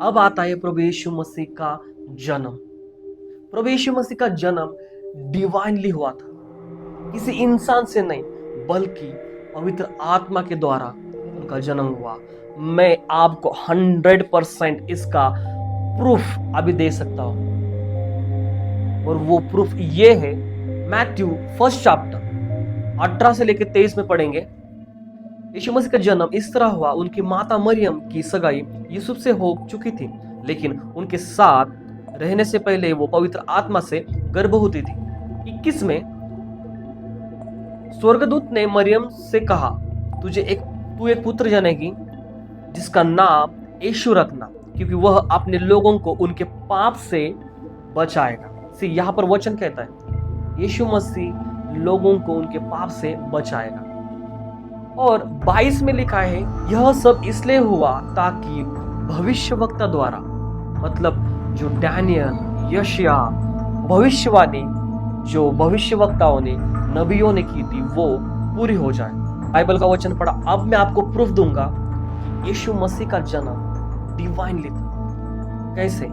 अब आता है प्रभु यीशु मसीह का जन्म। प्रभु यीशु मसीह का जन्म डिवाइनली हुआ था, किसी इंसान से नहीं बल्कि पवित्र आत्मा के द्वारा उनका जन्म हुआ। मैं आपको 100% इसका प्रूफ अभी दे सकता हूं, और वो प्रूफ ये है। मैथ्यू फर्स्ट चैप्टर 18 से लेकर 23 में पढ़ेंगे। यीशु मसीह का जन्म इस तरह हुआ। उनकी माता मरियम की सगाई यूसुफ से हो चुकी थी, लेकिन उनके साथ रहने से पहले वो पवित्र आत्मा से गर्भवती थी। 21 में स्वर्गदूत ने मरियम से कहा, तू एक पुत्र जनेगी, जिसका नाम यीशु रखना, क्योंकि वह अपने लोगों को उनके पाप से बचाएगा। यहाँ पर वचन कहता है यीशु मसीह लोगों को उनके पाप से बचाएगा। और 22 में लिखा है, यह सब इसलिए हुआ ताकि भविष्यवक्ता द्वारा, मतलब जो डैनियल, यशाया, भविष्यवाणी जो भविष्यवक्ताओं ने, नबियों ने की थी, वो पूरी हो जाए। बाइबल का वचन पढ़ा। अब मैं आपको प्रूफ दूंगा यीशु मसीह का जन्म डिवाइनली था। कैसे?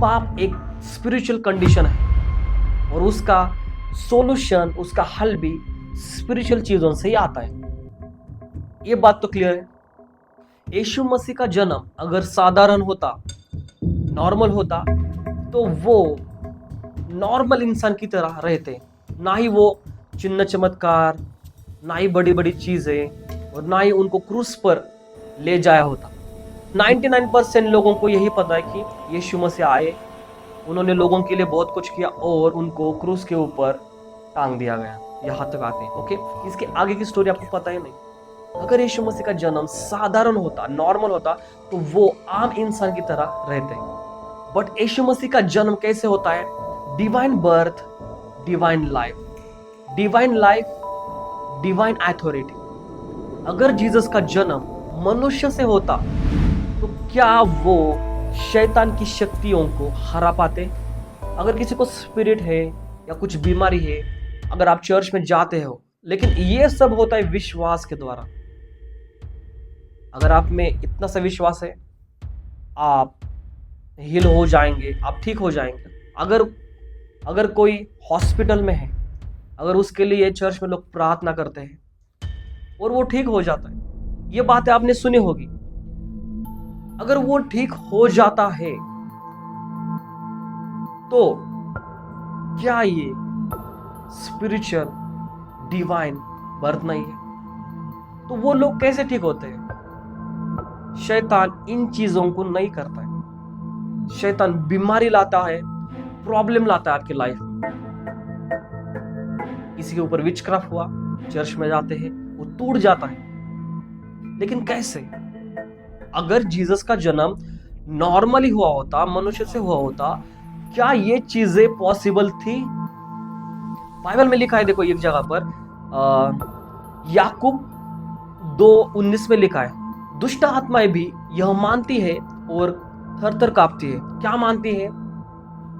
पाप एक स्पिरिचुअल कंडीशन है, और उसका सॉल्यूशन, उसका हल भी स्पिरिचुअल चीजों से ही आता है। ये बात तो क्लियर है। यीशु मसीह का जन्म अगर साधारण होता, नॉर्मल होता, तो वो नॉर्मल इंसान की तरह रहते, ना ही वो चिन्ह चमत्कार, ना ही बड़ी बड़ी चीजें, और ना ही उनको क्रूस पर ले जाया होता। 99% लोगों को यही पता है कि यीशु मसीह आए, उन्होंने लोगों के लिए बहुत कुछ किया, और उनको क्रूस के ऊपर टांग दिया गया। यहाँ तक आते हैं। ओके, इसके आगे की स्टोरी आपको पता ही नहीं। अगर यीशु मसीह का जन्म साधारण होता, नॉर्मल होता, तो वो आम इंसान की तरह रहते। बट यीशु मसीह का जन्म कैसे होता है? Divine birth, divine life, divine life, divine authority. अगर जीसस का जन्म मनुष्य से होता, तो क्या वो शैतान की शक्तियों को हरा पाते? अगर किसी को स्पिरिट है या कुछ बीमारी है, अगर आप चर्च में जाते हो, लेकिन ये सब होता है विश्वास के द्वारा। अगर आप में इतना सा विश्वास है, आप हील हो जाएंगे, आप ठीक हो जाएंगे। अगर कोई हॉस्पिटल में है, अगर उसके लिए चर्च में लोग प्रार्थना करते हैं और वो ठीक हो जाता है, ये बातें आपने सुनी होगी। अगर वो ठीक हो जाता है, तो क्या ये स्पिरिचुअल डिवाइन बर्थ नहीं है? तो वो लोग कैसे ठीक होते हैं? शैतान इन चीजों को नहीं करता है। शैतान बीमारी लाता है, प्रॉब्लम लाता है आपकी लाइफ में। किसी के ऊपर विचक्राफ्ट हुआ, चर्च में जाते हैं, वो टूट जाता है। लेकिन कैसे? अगर जीसस का जन्म नॉर्मली हुआ होता, मनुष्य से हुआ होता, क्या ये चीजें पॉसिबल थी? बाइबल में लिखा है, देखो एक जगह पर याकूब 2:19 में लिखा है, दुष्ट आत्माएं भी यह मानती है और थर-थर कांपती है। क्या मानती है?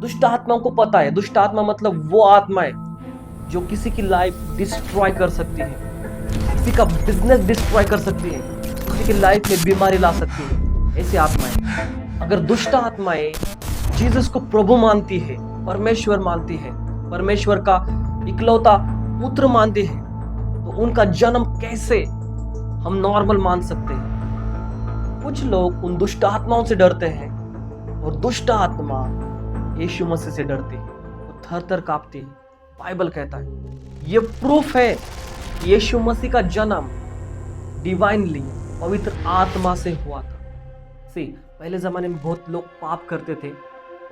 दुष्ट आत्माओं को पता है। दुष्ट आत्मा मतलब वो आत्माएं जो किसी की लाइफ डिस्ट्रॉय कर सकती है, किसी का बिजनेस डिस्ट्रॉय कर सकती है, किसी की लाइफ में बीमारी ला सकती है। ऐसी आत्माएं, अगर दुष्ट आत्माएं जीसस को प्रभु मानती है, परमेश्वर मानती है, परमेश्वर का इकलौता पुत्र मानती है, तो उनका जन्म कैसे हम नॉर्मल मान सकते हैं? कुछ लोग उन दुष्ट आत्माओं से डरते हैं, और दुष्ट आत्मा यीशु मसीह से डरती है, वो थर-थर कांपती है। बाइबल कहता है, ये प्रूफ है कि यीशु मसीह का जन्म डिवाइनली, पवित्र आत्मा से हुआ था। पहले जमाने में बहुत लोग पाप करते थे,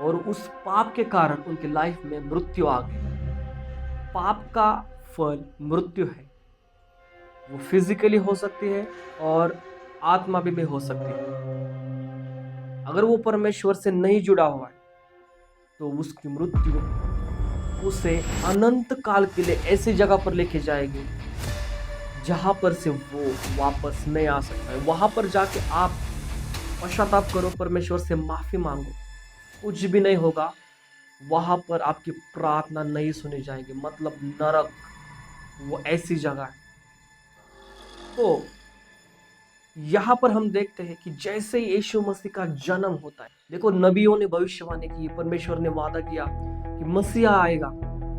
और उस पाप के कारण उनकी लाइफ में मृत्यु आ गई। पाप का फल मृत्यु है। वो फिजिकली हो सकती है और आत्मा भी हो सकती है। अगर वो परमेश्वर से नहीं जुड़ा हुआ है, तो उसकी मृत्यु उसे अनंत काल के लिए ऐसी जगह पर लेके जाएगी जहां पर से वो वापस नहीं आ सकता है। वहां पर जाके आप पश्चाताप करो, परमेश्वर से माफी मांगो, कुछ भी नहीं होगा। वहां पर आपकी प्रार्थना नहीं सुनी जाएगी, मतलब नरक, वो ऐसी जगह है। तो यहाँ पर हम देखते हैं कि जैसे ही यीशु मसीह का जन्म होता है, देखो नबियों ने भविष्यवाणी की, परमेश्वर ने वादा किया कि मसीहा आएगा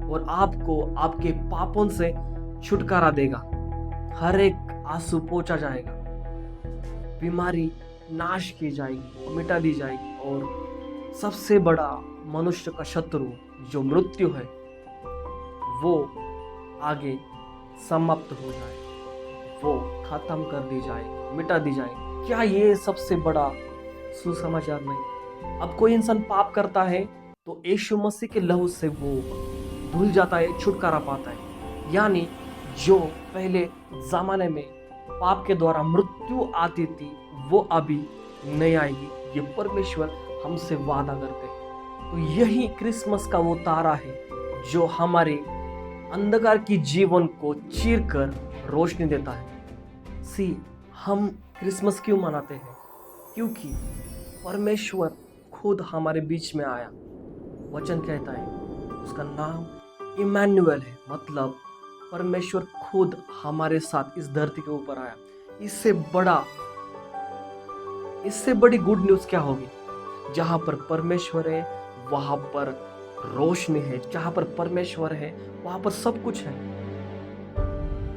और आपको आपके पापों से छुटकारा देगा, हर एक आंसू पोंछा जाएगा, बीमारी नाश की जाएगी, मिटा दी जाएगी और सबसे बड़ा मनुष्य का शत्रु जो मृत्यु है वो आगे समाप्त हो जाए, वो खत्म कर दी जाएगी, मिटा दी जाएगी। क्या ये सबसे बड़ा सुसमाचार नहीं? अब कोई इंसान पाप करता है तो यीशु मसीह के लहू से वो धुल जाता है, छुटकारा पाता है। यानी जो पहले जमाने में पाप के द्वारा मृत्यु आती थी वो अभी नहीं आएगी, ये परमेश्वर हमसे वादा करते हैं। तो यही क्रिसमस का वो तारा है जो हमारे अंधकार की जीवन को चीरकर रोशनी देता है। हम क्रिसमस क्यों मनाते हैं? क्योंकि परमेश्वर खुद हमारे बीच में आया। वचन कहता है उसका नाम इमैनुअल है, मतलब परमेश्वर खुद हमारे साथ इस धरती के ऊपर आया। इससे बड़ी गुड न्यूज़ क्या होगी? जहां पर परमेश्वर है वहां पर रोशनी है, जहां पर परमेश्वर है वहां पर सब कुछ है,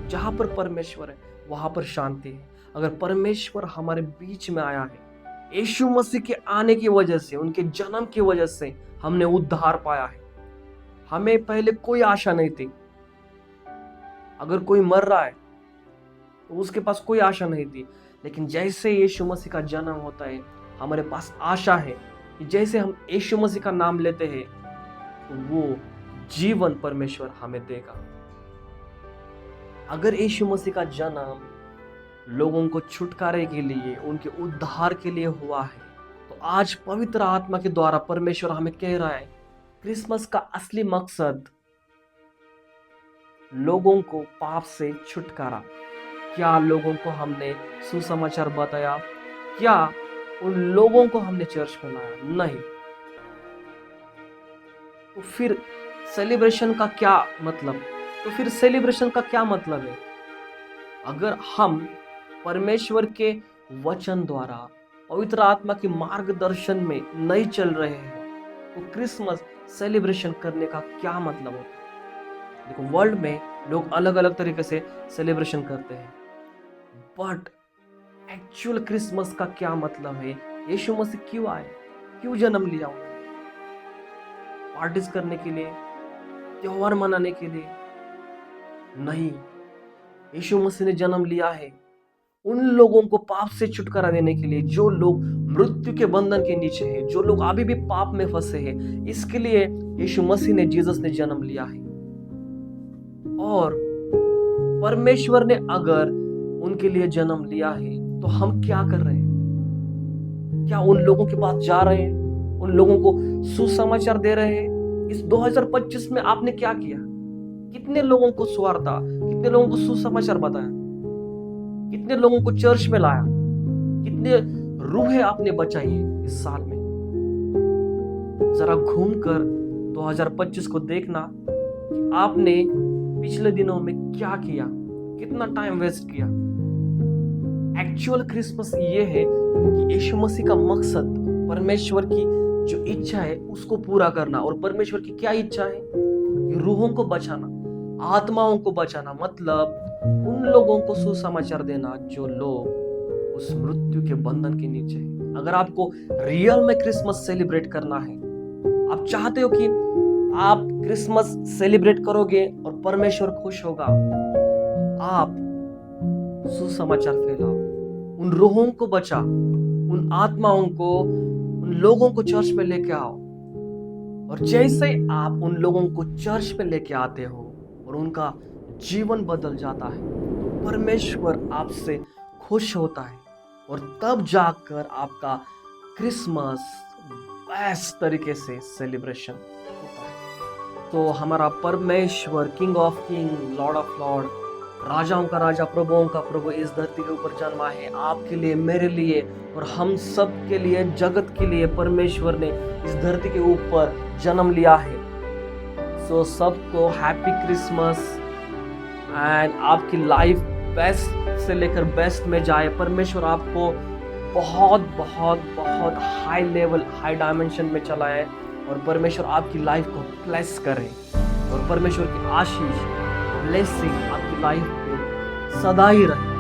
जहां पर परमेश्वर है वहां पर शांति है। अगर परमेश्वर हमारे बीच में आया है, यीशु मसीह के आने की वजह से, उनके जन्म की वजह से हमने उद्धार पाया है। हमें पहले कोई आशा नहीं थी। अगर कोई मर रहा है तो उसके पास कोई आशा नहीं थी, लेकिन जैसे यीशु मसीह का जन्म होता है हमारे पास आशा है कि जैसे हम यीशु मसीह का नाम लेते हैं तो वो जीवन परमेश्वर हमें देगा। अगर यीशु मसीह का जन्म लोगों को छुटकारे के लिए, उनके उद्धार के लिए हुआ है, तो आज पवित्र आत्मा के द्वारा परमेश्वर हमें कह रहा है क्रिसमस का असली मकसद लोगों को पाप से छुटकारा। क्या लोगों को हमने सुसमाचार बताया? क्या उन लोगों को हमने चर्च में लाया? नहीं। तो फिर सेलिब्रेशन का क्या मतलब? है? अगर हम परमेश्वर के वचन द्वारा पवित्र आत्मा के मार्गदर्शन में नहीं चल रहे हैं तो क्रिसमस सेलिब्रेशन करने का क्या मतलब होता है? देखो वर्ल्ड में लोग अलग अलग तरीके से सेलिब्रेशन करते हैं, बट एक्चुअल क्रिसमस का क्या मतलब है? यीशु मसीह क्यों आए, क्यों जन्म लिया? पार्टीज करने के लिए, त्योहार मनाने के लिए नहीं। यीशु मसीह ने जन्म लिया है उन लोगों को पाप से छुटकारा देने के लिए जो लोग मृत्यु के बंधन के नीचे हैं, जो लोग अभी भी पाप में फंसे हैं। इसके लिए यीशु मसीह ने, जीसस ने जन्म लिया है। और परमेश्वर ने अगर उनके लिए जन्म लिया है तो हम क्या कर रहे हैं? क्या उन लोगों के पास जा रहे हैं, उन लोगों को सुसमाचार दे रहे हैं? इस 2025 में आपने क्या किया? कितने लोगों को सुवार्ता, कितने लोगों को सुसमाचार बताया, कितने लोगों को चर्च में लाया, कितने रूहें आपने बचाई है इस साल में? जरा घूमकर 2025 को देखना कि आपने पिछले दिनों में क्या किया, कितना टाइम वेस्ट किया। एक्चुअल क्रिसमस ये है कि यीशु मसीह का मकसद परमेश्वर की जो इच्छा है उसको पूरा करना। और परमेश्वर की क्या इच्छा है? रूहों को बचाना, आत्माओं को बचाना, मतलब उन लोगों को सुसमाचार देना जो लोग उस मृत्यु के बंधन के नीचे हैं। अगर आपको रियल में क्रिसमस सेलिब्रेट करना है, आप चाहते हो कि आप क्रिसमस सेलिब्रेट करोगे और परमेश्वर खुश होगा, आप सुसमाचार फैलाओ, उन रूहों को बचा, उन आत्माओं को, उन लोगों को चर्च में लेके आओ। और जैसे आप उन लोगों को चर्च में लेके आते हो और उनका जीवन बदल जाता है तो परमेश्वर आपसे खुश होता है और तब जाकर आपका क्रिसमस बेस्ट तरीके से सेलिब्रेशन होता है। तो हमारा परमेश्वर, king of king, Lord of Lord, राजाओं का राजा, प्रभुओं का प्रभु इस धरती के ऊपर जन्मा है आपके लिए, मेरे लिए और हम सब के लिए, जगत के लिए। परमेश्वर ने इस धरती के ऊपर जन्म लिया है। सो सबको हैप्पी क्रिसमस एंड आपकी लाइफ बेस्ट से लेकर बेस्ट में जाए। परमेश्वर आपको बहुत बहुत बहुत हाई लेवल, हाई डायमेंशन में चलाए और परमेश्वर आपकी लाइफ को ब्लेस करे और परमेश्वर की आशीष, ब्लेसिंग आपकी लाइफ पे सदा ही रहे।